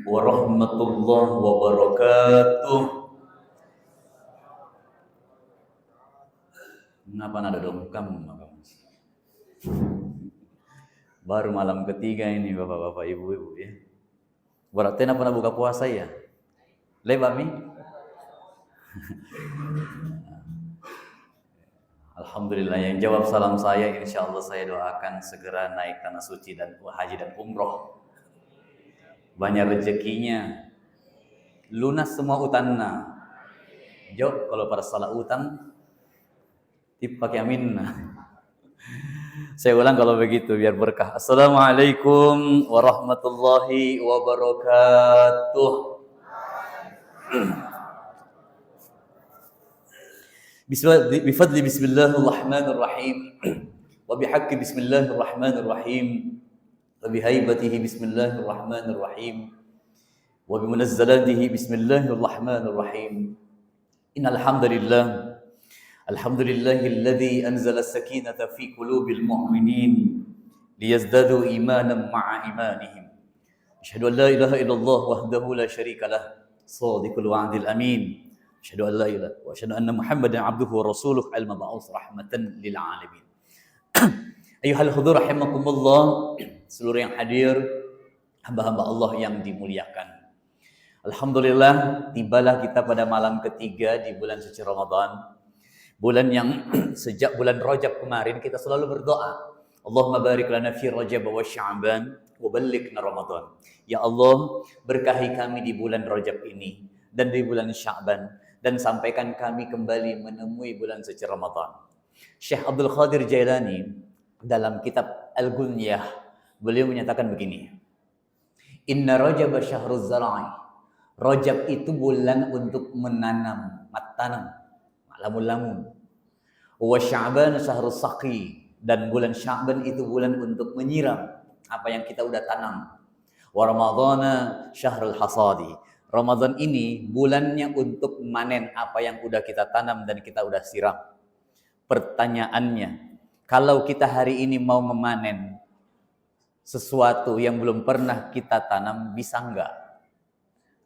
warahmatullahi wabarakatuh. Kenapa nada dongkam? Baru malam ketiga ini bapak-bapak ibu-ibu ya. Berarti pernah buka puasa ya? Lebar mi? Alhamdulillah, yang jawab salam saya, insya Allah saya doakan segera naik tanah suci dan haji dan umroh. Banyak rezekinya, lunas semua utangnya. Jawab kalau pada salah utang, tip pakai amin. Saya ulang kalau begitu biar berkah. Assalamualaikum warahmatullahi wabarakatuh. Bifadli bismillahirrahmanirrahim. Wa bihaqqi bismillahirrahmanirrahim. Wa bihaibatihi bismillahirrahmanirrahim. Wa bimunazzalatihi bismillahirrahmanirrahim. Innal hamdalillah. Alhamdulillahilladzi anzala as-sakinata fi qulubil mu'minin liyazdadu imanan ma'a imanihim. Asyhadu an la ilaha illallah wahdahu la syarika lah, shadiqul wa'dil amin. Asyhadu an la ilaha wa asyhadu anna Muhammadan abduhu wa rasuluh al-mab'uts rahmatan lil alamin. Ayyuhal hudur rahimakumullah, seluruh yang hadir, hamba-hamba Allah yang dimuliakan. Alhamdulillah, tibalah kita pada malam ketiga di bulan suci Ramadan. Bulan yang sejak bulan Rajab kemarin kita selalu berdoa, Allahumma barik lana fi Rajab wa Sya'ban wa ballighna Ramadan. Ya Allah, berkahi kami di bulan Rajab ini dan di bulan Sya'ban, dan sampaikan kami kembali menemui bulan suci Ramadan. Syekh Abdul Qadir Jailani dalam kitab Al-Gunyah, beliau menyatakan begini, Inna Rajab syahruz zar'i. Rajab itu bulan untuk menanam, tanam, lamun-lamun. Wa Sya'ban syahrus saqi, dan bulan Sya'ban itu bulan untuk menyiram apa yang kita udah tanam. Wa Ramadhana syahrul hasadi. Ramadan ini bulannya untuk manen apa yang udah kita tanam dan kita udah siram. Pertanyaannya, kalau kita hari ini mau memanen sesuatu yang belum pernah kita tanam, bisa enggak?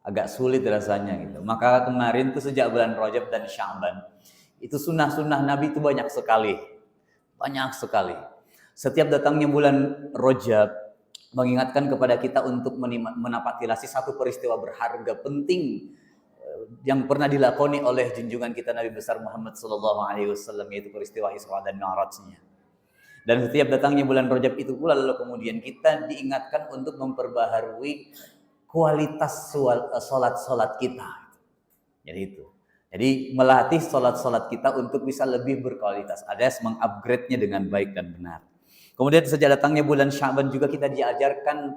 Agak sulit rasanya gitu. Maka kemarin tuh sejak bulan Rajab dan Sya'ban, itu sunnah-sunnah Nabi itu banyak sekali. Banyak sekali. Setiap datangnya bulan Rajab mengingatkan kepada kita untuk menapatilasi satu peristiwa berharga penting yang pernah dilakoni oleh junjungan kita Nabi besar Muhammad sallallahu alaihi wasallam, yaitu peristiwa Isra dan Mi'rajnya. Dan setiap datangnya bulan Rajab itu pula lalu kemudian kita diingatkan untuk memperbaharui kualitas salat kita. Jadi itu. Jadi melatih salat kita untuk bisa lebih berkualitas, alias mengupgrade-nya dengan baik dan benar. Kemudian sejak datangnya bulan Sya'ban juga kita diajarkan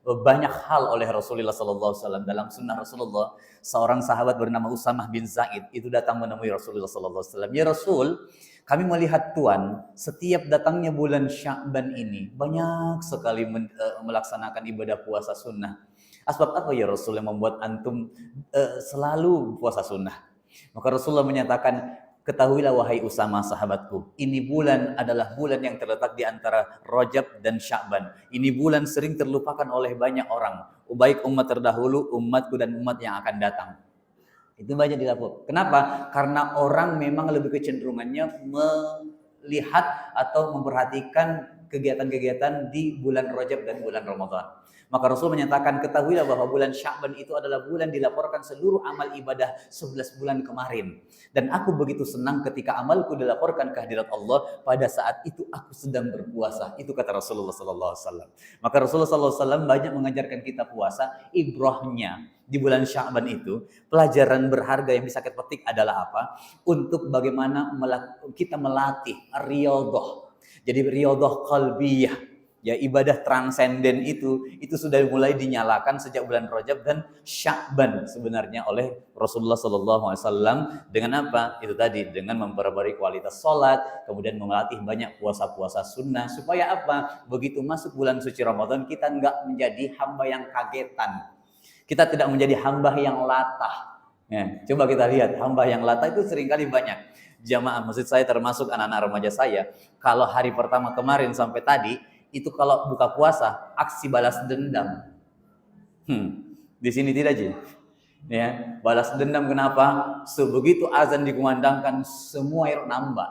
banyak hal oleh Rasulullah SAW. Dalam sunnah Rasulullah, seorang sahabat bernama Usamah bin Zaid itu datang menemui Rasulullah SAW. Ya Rasul, kami melihat Tuhan setiap datangnya bulan Sya'ban ini banyak sekali melaksanakan ibadah puasa sunnah. Asbab apa ya Rasul yang membuat antum selalu puasa sunnah? Maka Rasulullah menyatakan, ketahuilah wahai Usama sahabatku, ini bulan adalah bulan yang terletak di antara Rajab dan Sya'ban. Ini bulan sering terlupakan oleh banyak orang, baik umat terdahulu, umatku dan umat yang akan datang. Itu banyak dilakukan. Kenapa? Karena orang memang lebih kecenderungannya melihat atau memperhatikan kegiatan-kegiatan di bulan Rajab dan bulan Ramadan. Maka Rasul menyatakan, ketahuilah bahwa bulan Sya'ban itu adalah bulan dilaporkan seluruh amal ibadah 11 bulan kemarin. Dan aku begitu senang ketika amalku dilaporkan ke hadirat Allah pada saat itu aku sedang berpuasa. Itu kata Rasulullah SAW. Maka Rasulullah SAW banyak mengajarkan kita puasa. Ibrahnya di bulan Sya'ban itu, pelajaran berharga yang bisa kita petik adalah apa? Untuk bagaimana kita melatih riyadhah. Jadi riyadhah qalbiyah. Ya, ibadah transenden itu sudah mulai dinyalakan sejak bulan Rajab dan Sya'ban sebenarnya oleh Rasulullah SAW. Dengan apa? Itu tadi, dengan memperbarui kualitas sholat, kemudian melatih banyak puasa-puasa sunnah. Supaya apa? Begitu masuk bulan suci Ramadan, kita nggak menjadi hamba yang kagetan. Kita tidak menjadi hamba yang latah. Ya, coba kita lihat, hamba yang latah itu seringkali banyak. Jamaah masjid saya termasuk anak-anak remaja saya, kalau hari pertama kemarin sampai tadi, itu kalau buka puasa, aksi balas dendam. Di sini tidak, Ji. Ya, balas dendam kenapa? Sebegitu azan dikumandangkan semua air nambah.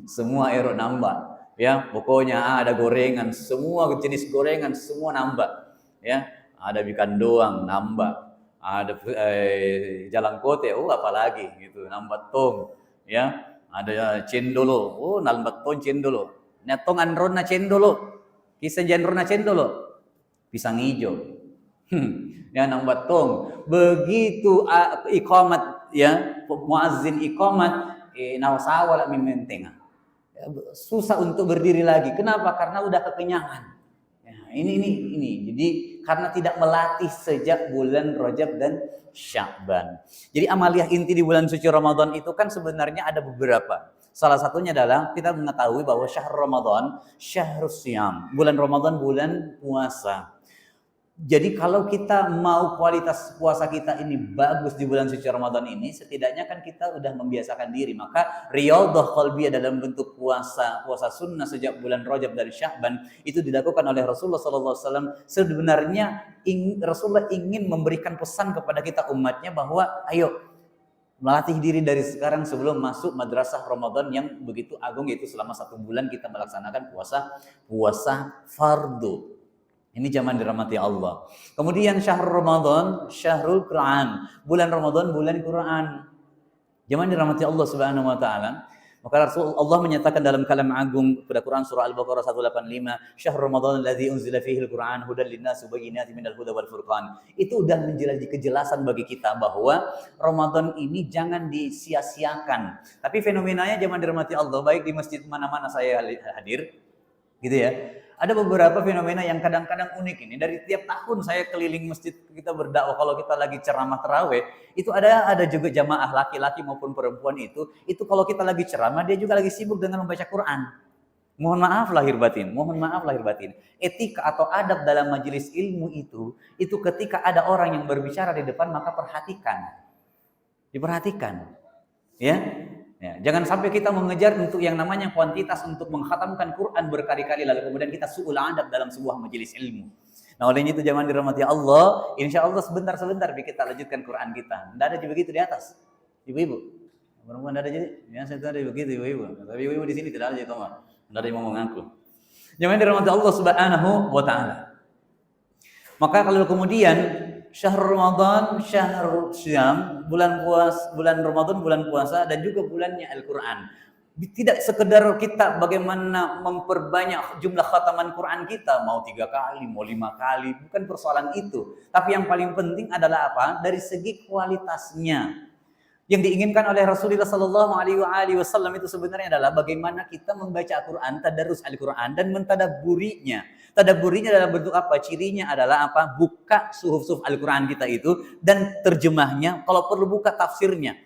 Semua air nambah. Ya, pokoknya ada gorengan, semua jenis gorengan semua nambah. Ya, ada ikan doang nambah. Ada jalangkote, apalagi gitu, nambah tong. Ya, ada cendolo, nambah tong cendolo. Netong androna cendolo. Kisah jandrona cendolo. Pisang hijau. Ya nambah tong. Begitu iqamat ya, muazzin iqamat nawasawala mimentenga. Susah untuk berdiri lagi. Kenapa? Karena udah kekenyangan. Ya, ini. Jadi karena tidak melatih sejak bulan Rajab dan Sya'ban. Jadi amaliyah inti di bulan suci Ramadan itu kan sebenarnya ada beberapa. Salah satunya adalah kita mengetahui bahwa syahr Ramadan, syahrus siyam. Bulan Ramadan bulan puasa. Jadi kalau kita mau kualitas puasa kita ini bagus di bulan suci Ramadan ini, setidaknya kan kita udah membiasakan diri. Maka riyadhah qalbiyah dalam bentuk puasa sunnah sejak bulan Rajab dari Sya'ban itu dilakukan oleh Rasulullah SAW. Sebenarnya Rasulullah ingin memberikan pesan kepada kita umatnya bahwa ayo melatih diri dari sekarang sebelum masuk madrasah Ramadan yang begitu agung, yaitu selama 1 bulan kita melaksanakan puasa fardu. Ini zaman dirahmati Allah. Kemudian syahrul Ramadan, syahrul Quran. Bulan Ramadan, bulan Quran. Zaman dirahmati Allah Subhanahu wa taala. Maka Rasulullah menyatakan dalam kalam agung pada Quran surah Al-Baqarah 185, syahrul Ramadan alladzi unzila fihi al-Quran hudan lin-nasi wa bayyinatin minal huda wal furqan. Itu udah menjadi kejelasan bagi kita bahwa Ramadan ini jangan disia-siakan. Tapi fenomenanya zaman dirahmati Allah, baik di masjid mana-mana saya hadir, gitu ya. Ada beberapa fenomena yang kadang-kadang unik ini. Dari tiap tahun saya keliling masjid kita berdakwah, kalau kita lagi ceramah tarawih, itu ada juga jamaah laki-laki maupun perempuan itu kalau kita lagi ceramah dia juga lagi sibuk dengan membaca Quran. Mohon maaf lahir batin. Etika atau adab dalam majelis ilmu itu ketika ada orang yang berbicara di depan maka diperhatikan. Ya, jangan sampai kita mengejar untuk yang namanya kuantitas untuk mengkhatamkan Quran berkali-kali lalu kemudian kita su'ul adab dalam sebuah majelis ilmu. Nah, oleh itu jangan dirahmati Allah, insya Allah sebentar kita lanjutkan Quran kita. Tidak ada begitu di atas, ibu-ibu. Perempuan tidak ada jadi, ya saya ada begitu ibu-ibu. Tapi ibu-ibu di sini tidak ada jadi Thomas. Tidak ada yang mau mengaku. Jangan dirahmati Allah Subhanahu wa taala. Maka kalau kemudian syahrul Ramadan, syahrul syam, bulan Ramadan, bulan puasa, dan juga bulannya Al-Quran. Tidak sekedar kita bagaimana memperbanyak jumlah khataman Quran kita, mau 3 kali, mau 5 kali, bukan persoalan itu. Tapi yang paling penting adalah apa? Dari segi kualitasnya. Yang diinginkan oleh Rasulullah SAW itu sebenarnya adalah bagaimana kita membaca Al-Quran, tadarus Al-Quran, dan mentadabburinya. Tadabburinya dalam bentuk apa? Cirinya adalah apa? Buka suhuf Al-Quran kita itu dan terjemahnya. Kalau perlu buka tafsirnya.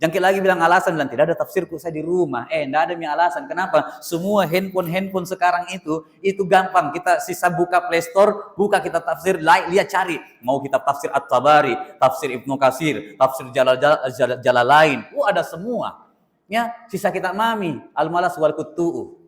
Jangan lagi bilang alasan, tidak ada tafsirku saya di rumah. Tidak ada alasan. Kenapa? Semua handphone sekarang itu gampang. Kita sisa buka Play Store, buka kita tafsir, lihat cari. Mau kita tafsir At-Tabari, tafsir Ibnu Katsir, tafsir Jalalain. Ada semua. Ya, sisa kita al-malas wal kuttu'u.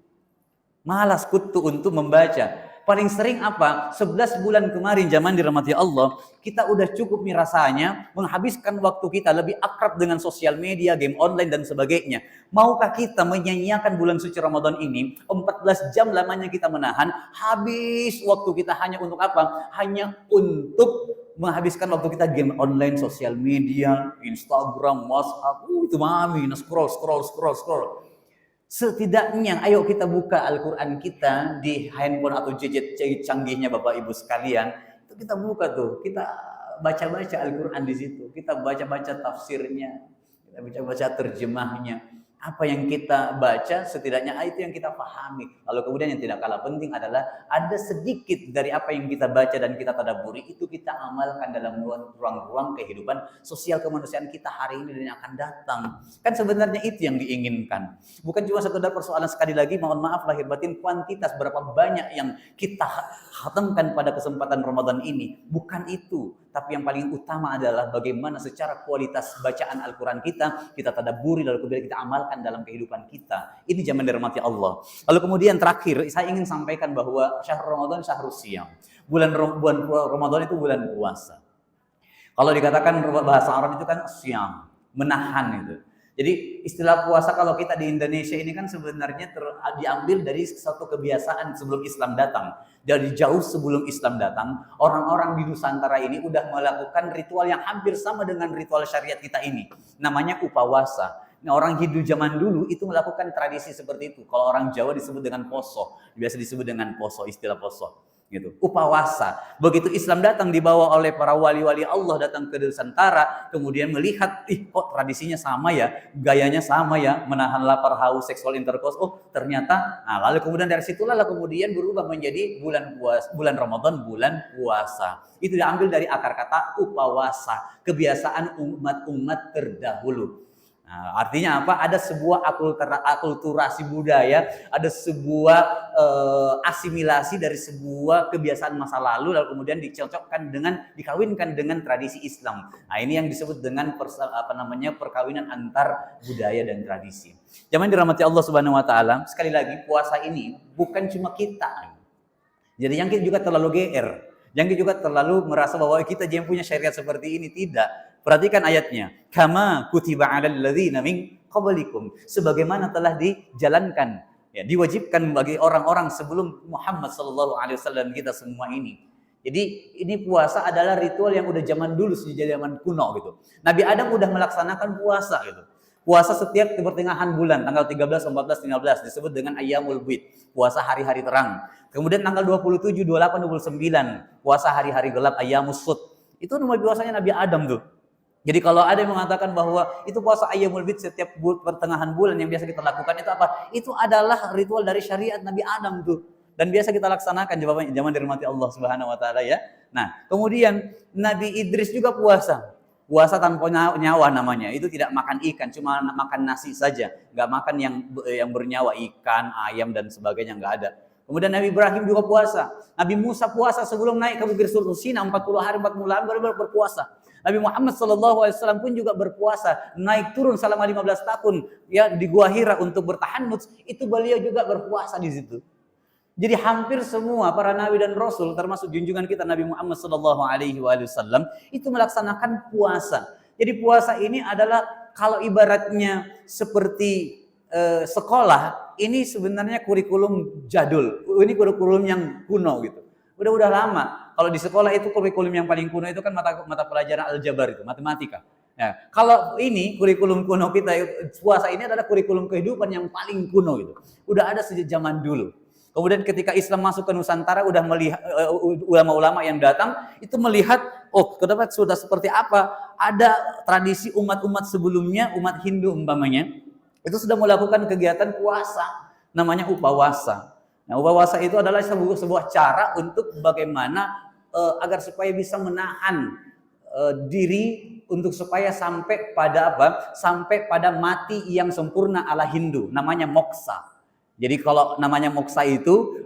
Malas kutu untuk membaca. Paling sering apa? 11 bulan kemarin zaman dirahmati Allah, kita udah cukup rasanya menghabiskan waktu kita lebih akrab dengan sosial media, game online dan sebagainya. Maukah kita menyanyiakan bulan suci Ramadan ini 14 jam lamanya kita menahan, habis waktu kita hanya untuk apa? Hanya untuk menghabiskan waktu kita game online, sosial media, Instagram, WhatsApp, itu scroll. Setidaknya ayo kita buka Al-Quran kita di handphone atau gadget canggihnya Bapak Ibu sekalian. Itu kita buka tuh, kita baca-baca Al-Quran di situ. Kita baca-baca tafsirnya, kita baca-baca terjemahnya. Apa yang kita baca setidaknya itu yang kita pahami. Lalu kemudian yang tidak kalah penting adalah ada sedikit dari apa yang kita baca dan kita tadabburi itu kita amalkan dalam ruang-ruang kehidupan sosial kemanusiaan kita hari ini dan yang akan datang. Kan sebenarnya itu yang diinginkan. Bukan cuma sekedar persoalan sekali lagi, mohon maaf lahir batin, kuantitas berapa banyak yang kita khatamkan pada kesempatan Ramadan ini. Bukan itu. Tapi yang paling utama adalah bagaimana secara kualitas bacaan Al-Quran kita tadabburi lalu kemudian kita amalkan dalam kehidupan kita. Ini zaman dirahmati Allah. Lalu kemudian terakhir saya ingin sampaikan bahwa syahrul Ramadan syahrul siyam. Bulan Ramadan itu bulan puasa. Kalau dikatakan bahasa Arab itu kan syam, menahan itu. Jadi istilah puasa kalau kita di Indonesia ini kan sebenarnya diambil dari satu kebiasaan sebelum Islam datang. Dari jauh sebelum Islam datang, orang-orang di Nusantara ini udah melakukan ritual yang hampir sama dengan ritual syariat kita ini. Namanya upawasa. Nah, orang Hindu zaman dulu itu melakukan tradisi seperti itu. Kalau orang Jawa disebut dengan poso, biasa disebut dengan poso, istilah poso. Gitu. Upawasa. Begitu Islam datang dibawa oleh para wali-wali Allah datang ke Nusantara, kemudian melihat, kok tradisinya sama ya, gayanya sama ya, menahan lapar, haus, seksual intercourse. Oh, ternyata. Nah, lalu kemudian dari situlah kemudian berubah menjadi bulan Ramadan, bulan puasa. Itu diambil dari akar kata upawasa, kebiasaan umat-umat terdahulu. Nah, artinya apa? Ada sebuah akulturasi budaya, ada sebuah asimilasi dari sebuah kebiasaan masa lalu kemudian dikawinkan dengan tradisi Islam. Nah, ini yang disebut dengan perkawinan antar budaya dan tradisi. Jangan dirahmati Allah Subhanahu wa taala, sekali lagi puasa ini bukan cuma kita. Jadi yang kita juga terlalu GR, yang kita juga terlalu merasa bahwa kita yang punya syariat seperti ini, tidak. Perhatikan ayatnya. Kama kutiba 'alal ladzina min qablikum. Sebagaimana telah dijalankan, ya, diwajibkan bagi orang-orang sebelum Muhammad sallallahu alaihi wasallam kita semua ini. Jadi ini puasa adalah ritual yang udah zaman dulu, sejak zaman kuno gitu. Nabi Adam udah melaksanakan puasa gitu. Puasa setiap pertengahan bulan, tanggal 13, 14, 15 disebut dengan Ayyamul Bid, puasa hari-hari terang. Kemudian tanggal 27, 28, 29, puasa hari-hari gelap Ayyamus Sud. Itu nama puasanya Nabi Adam tuh. Jadi kalau ada yang mengatakan bahwa itu puasa Ayyamul Bid setiap pertengahan bulan yang biasa kita lakukan, itu apa? Itu adalah ritual dari syariat Nabi Adam tuh. Dan biasa kita laksanakan zaman dirahmati Allah Subhanahu wa taala ya. Nah, kemudian Nabi Idris juga puasa. Puasa tanpa nyawa namanya. Itu tidak makan ikan, cuma makan nasi saja. Enggak makan yang bernyawa, ikan, ayam dan sebagainya, enggak ada. Kemudian Nabi Ibrahim juga puasa. Nabi Musa puasa sebelum naik ke Bukit Tursina 40 hari 40 malam baru berpuasa. Nabi Muhammad SAW pun juga berpuasa, naik turun selama 15 tahun ya di Gua Hira untuk bertahannuts, itu beliau juga berpuasa di situ. Jadi hampir semua para nabi dan rasul termasuk junjungan kita Nabi Muhammad SAW itu melaksanakan puasa. Jadi puasa ini adalah kalau ibaratnya seperti sekolah, ini sebenarnya kurikulum jadul. Ini kurikulum yang kuno gitu. Udah lama. Kalau di sekolah itu kurikulum yang paling kuno itu kan mata pelajaran aljabar itu, matematika. Ya, kalau ini kurikulum kuno kita, puasa ini adalah kurikulum kehidupan yang paling kuno itu. Udah ada sejak zaman dulu. Kemudian ketika Islam masuk ke Nusantara, udah melihat ulama-ulama yang datang itu melihat, oh, kedepan sudah seperti apa? Ada tradisi umat-umat sebelumnya, umat Hindu umpamanya, itu sudah melakukan kegiatan puasa, namanya upawasa. Nah, upawasa itu adalah sebuah cara untuk bagaimana agar supaya bisa menahan diri untuk supaya sampai pada apa? Sampai pada mati yang sempurna ala Hindu, namanya moksa. Jadi kalau namanya moksa itu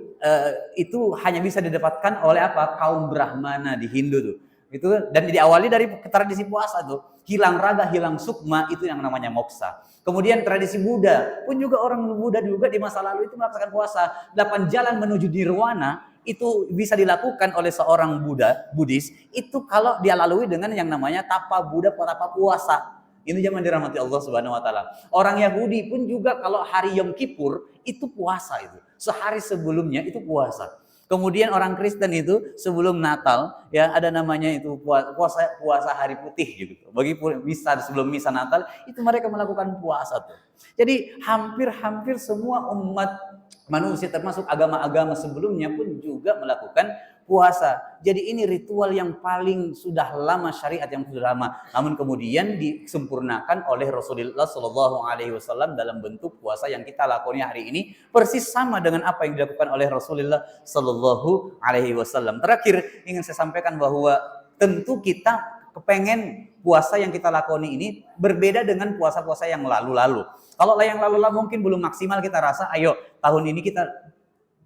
hanya bisa didapatkan oleh apa? Kaum Brahmana di Hindu tuh. Itu dan diawali dari tradisi puasa tuh. Hilang raga, hilang sukma, itu yang namanya moksa. Kemudian tradisi Buddha pun juga orang Buddha juga di masa lalu itu melaksanakan puasa. 8 jalan menuju nirwana itu bisa dilakukan oleh seorang Buddhis itu kalau dia lalui dengan yang namanya tapa Buddha, tapa puasa. Ini zaman dirahmati Allah Subhanahu wa taala. Orang Yahudi pun juga kalau hari Yom Kippur itu puasa itu. Sehari sebelumnya itu puasa. Kemudian orang Kristen itu sebelum Natal ya ada namanya itu puasa hari putih gitu. Bagi misa sebelum misa Natal itu mereka melakukan puasa tuh. Jadi hampir semua umat manusia termasuk agama-agama sebelumnya pun juga melakukan puasa. Jadi ini ritual yang paling sudah lama, syariat yang sudah lama. Namun kemudian disempurnakan oleh Rasulullah Shallallahu Alaihi Wasallam dalam bentuk puasa yang kita lakoni hari ini persis sama dengan apa yang dilakukan oleh Rasulullah Shallallahu Alaihi Wasallam. Terakhir ingin saya sampaikan bahwa tentu kita kepengen puasa yang kita lakoni ini berbeda dengan puasa-puasa yang lalu-lalu. Kalau yang lalu-lalu mungkin belum maksimal, kita rasa ayo tahun ini kita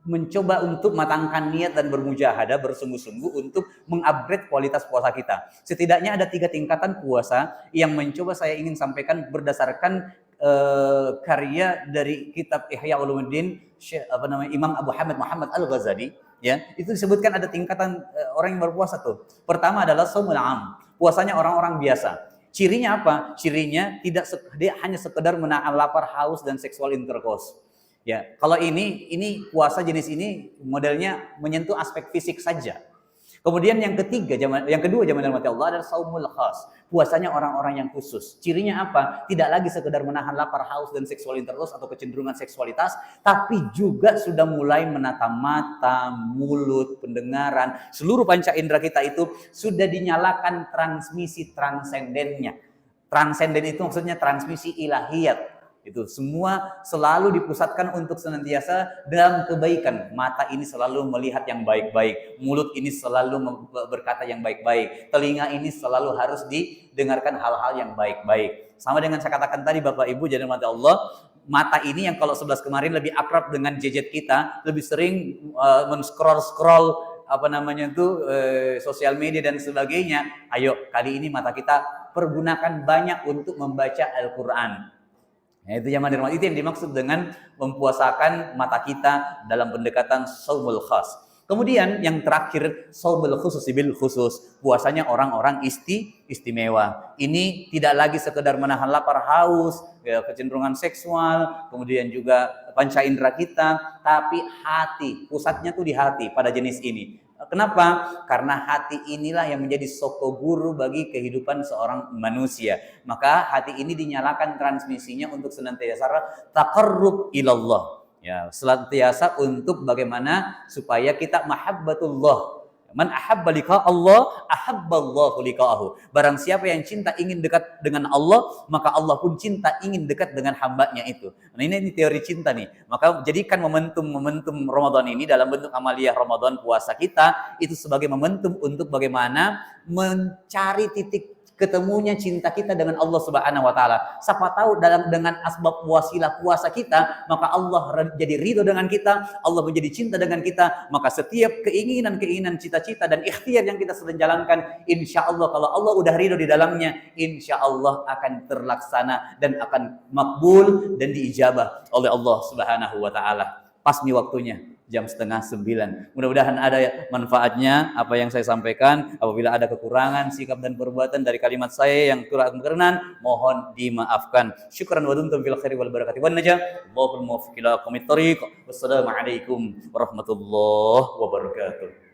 mencoba untuk matangkan niat dan bermujahadah bersungguh-sungguh untuk mengupgrade kualitas puasa kita. Setidaknya ada 3 tingkatan puasa yang mencoba saya ingin sampaikan berdasarkan karya dari kitab Ihya Ulumuddin Imam Abu Hamid Muhammad Al-Ghazali ya. Itu disebutkan ada tingkatan orang yang berpuasa tuh. Pertama adalah shaumul am, puasanya orang-orang biasa. Cirinya apa? Cirinya dia hanya sekedar menahan lapar, haus dan seksual intercourse. Ya, kalau ini puasa jenis ini modelnya menyentuh aspek fisik saja. Kemudian yang kedua zaman mati Allah adalah saumul khas, puasanya orang-orang yang khusus. Cirinya apa? Tidak lagi sekedar menahan lapar, haus dan seksual intercourse atau kecenderungan seksualitas, tapi juga sudah mulai menata mata, mulut, pendengaran, seluruh panca indera kita itu sudah dinyalakan transmisi transendennya. Transenden itu maksudnya transmisi ilahiyat. Itu semua selalu dipusatkan untuk senantiasa dalam kebaikan. Mata ini selalu melihat yang baik-baik, mulut ini selalu berkata yang baik-baik, telinga ini selalu harus didengarkan hal-hal yang baik-baik. Sama dengan saya katakan tadi Bapak Ibu, jadi mata Allah, mata ini yang kalau 11 kemarin lebih akrab dengan gadget kita, lebih sering men-scroll sosial media dan sebagainya. Ayo kali ini mata kita pergunakan banyak untuk membaca Al-Quran. Ya, itu yang dimaksud dengan mempuasakan mata kita dalam pendekatan shaumul khas. Kemudian yang terakhir shaumul khusus bil khusus, puasanya orang-orang istimewa. Ini tidak lagi sekedar menahan lapar haus, ya, kecenderungan seksual, kemudian juga panca indera kita, tapi hati, pusatnya tuh di hati pada jenis ini. Kenapa? Karena hati inilah yang menjadi soko guru bagi kehidupan seorang manusia. Maka hati ini dinyalakan transmisinya untuk senantiasa taqarrub ilallah. Ya, senantiasa untuk bagaimana supaya kita mahabbatullah. Man ahabba liqa Allah, ahabballahu liqa'ahu. Barang siapa yang cinta ingin dekat dengan Allah, maka Allah pun cinta ingin dekat dengan hambanya itu. Nah, ini teori cinta nih. Maka jadikan momentum Ramadan ini dalam bentuk amaliyah Ramadan puasa kita itu sebagai momentum untuk bagaimana mencari titik ketemunya cinta kita dengan Allah Subhanahu wa taala. Siapa tahu dengan asbab wasilah puasa kita, maka Allah jadi ridho dengan kita, Allah menjadi cinta dengan kita, maka setiap keinginan, cita-cita dan ikhtiar yang kita sedang jalankan, insya Allah kalau Allah udah ridho di dalamnya, insya Allah akan terlaksana dan akan makbul dan diijabah oleh Allah Subhanahu wa taala. Pas nih waktunya, jam 8:30. Mudah-mudahan ada manfaatnya apa yang saya sampaikan. Apabila ada kekurangan sikap dan perbuatan dari kalimat saya yang kurang berkenan, mohon dimaafkan. Syukran wa dumtum fil khairi wal barakati wan najah. Allahumma muwaffiq ila aqwamit thoriq. Wassalamualaikum warahmatullahi wabarakatuh.